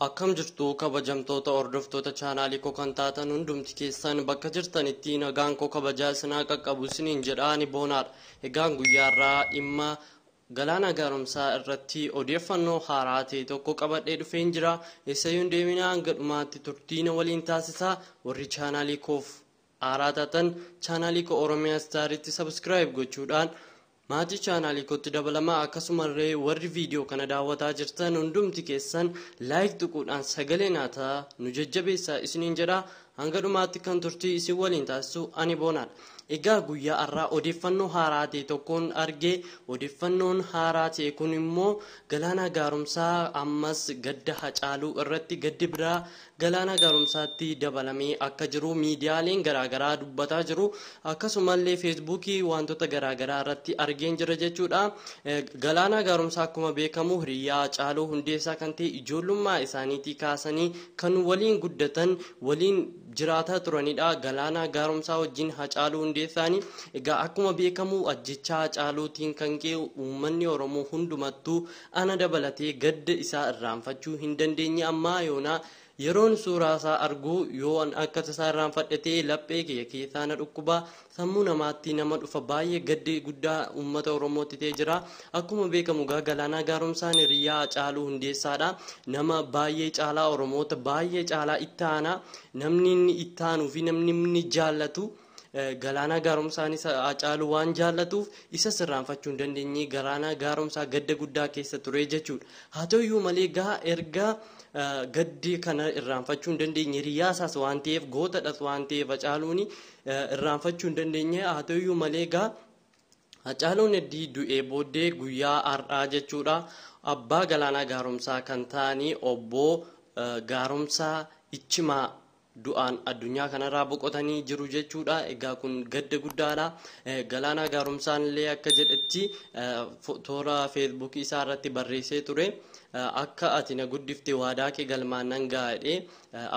Akkam jirtu kabajamtoota hordoftoota chaanaalii koo kan taatan hundumti keessan bakka jirtanitti nagaan koo kabajaa isinaa qaqqabu isiniin jedhaani boonaadha. Egaan guyyaarraa dhimma galaana gaaromsaa irratti odeeffannoo haaraa ta'e tokko qabadhee dhufeen jira. Eessayyuu deeminaa hanga dhumaatti turtiin waliin taasisaa. Warri chaanaalii koof haaraa taatan chaanaalii koo Oromiyaa Staaritti subscribe gochuudhaan maatii chaanaalii kootti dabalamaa akkasumallee warri viidiyoo kana daawwataa jirtan hundumti keessan like tuquudhaan sagalee naataa nu jajjabeessaa isiniin jedha. Hanga dhumaatti kan turtii isin waliin taasisu ani boonaadha. Egaa guyyaa har'aa odeeffannoo haaraa ta'e tokkoon argee odeeffannoon haaraa ta'e kun immoo galaana gaaromsaa ammas gadda Hacaaluu irratti gaddi biraa galaana gaaromsaatti dabalamee akka jiru miidiyaaleen garaagaraa dubbataa jiru. Akkasumallee feesbuukii wantoota garaagaraa irratti argeen jira jechuudha. Galaana gaaromsaa akkuma beekamu hiriyaa Hacaaluu Hundeessaa kan ta'e ijoollummaa isaaniitii kaasanii kan waliin guddatan waliin jiraataa turanidha. Galaana gaaromsaa wajjin Hacaaluu Hundeessaanii egaa akkuma beekamu ajjechaa Hacaaluutiin kan ka'e uummanni Oromoo hundumattuu ana dabalatee gadda isaa irraanfachuu hin dandeenye. Ammaa yoona yeroon suuraa isaa argu yoo akka tasaa irraanfadhatee laphee keessaa na dhukkuba, sammuu namaatti nama dhufa. Baay'ee gaddi guddaa uummata Oromootti ta'ee jira. Akkuma beekamu galaana gaaromsaan hiriyaa Hacaaluu Hundeessaadha. Nama baay'ee caalaa Oromoota baay'ee caalaa itti aanaa namni inni itti aanuu fi namni inni jaallatu galaana gaaromsaanis Hacaaluu waan jaallatuuf isa sirraanfachuu hin dandeenye. Galaana gaaromsaa gadda guddaa keessa ture jechuudha. Haa ta'uyyuu malee erga gaddi kana irraanfachuu hin dandeenye hiriyaasaas waan ta'eef gootadhas waan ta'eef Hacaaluun irraanfachuu hin dandeenye. Haa ta'uyyuu malee Hacaaluun du'ee booddee guyyaa har'aa jechuudha abbaa galaana gaaromsaa kan ta'anii obbo Gaaromsaa Ichimaa du'aan addunyaa kanarraa boqotanii jiru jechuudha. Egaa kun gadda guddaadha. Galaana gaaromsaan illee akka jedhetti toora feesbuukii isaa irratti barreessee ture. Akka ati na guddifte waadaa kee galmaan gaadhee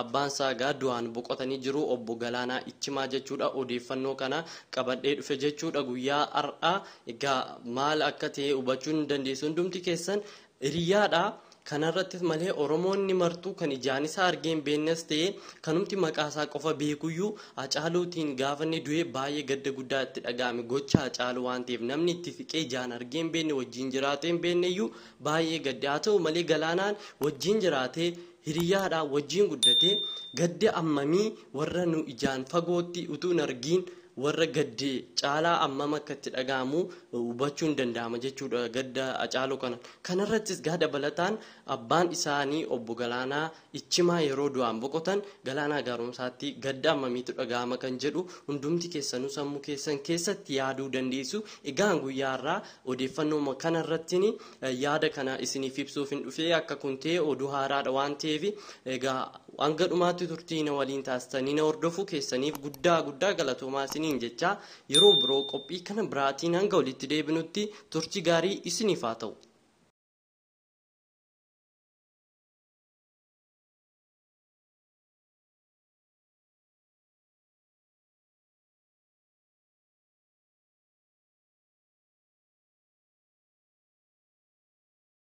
abbaan isaa du'aan boqotanii jiru obbo Galaanaa Ichimaa jechuudha. Odeeffannoo kana qabadhee dhufe jechuudha guyyaa har'aa. Egaa maal akka ta'e hubachuu hin dandeessu hundumti keessan hiriyaadha. Kanarrattis malee Oromoonni martuu kan ijaan isaa argeen beennes ta'e kanumti maqaa isaa qofa beekuyyuu Hacaaluutiin gaafa inni du'e baay'ee gadda guddaa itti dhaga'ame. Gocha Hacaaluu waan ta'eef namni itti siqee ijaan argeen beenne wajjin jiraatee hin beenneyyuu baay'ee gadde. Haa ta'u malee Galaanaan wajjin jiraatee hiriyaadhaan wajjin guddatee gadda ammamii warra nu ijaan fagootti utuu hin argiin warra gaddee caalaa ammam akka itti dhaga'amu hubachuu hin danda'ama jechuudha gadda Hacaaluu kana. Kanarrattis dabalataan abbaan isaanii obbo Galaanaa Ichimaa yeroo du'aan boqotan galaana gaaromsaatti gadda ammamiitu dhaga'ama kan jedhu hundumti keessanuu sammuu keessan keessatti yaaduu dandeessu. Egaa guyyaa irraa odeeffannoo kanarratti yaada kana isiniif ibsuuf hin dhufee akka kun ta'e oduu haaraadha waan ta'eef egaa hanga dhumaatti turtii na waliin taasisanii na hordofuu keessaniif guddaa galatoomaa isiniin jecha yeroo biroo qophii kana biraatiin hanga walitti deebinutti turtii gaarii isiniif haa ta'u.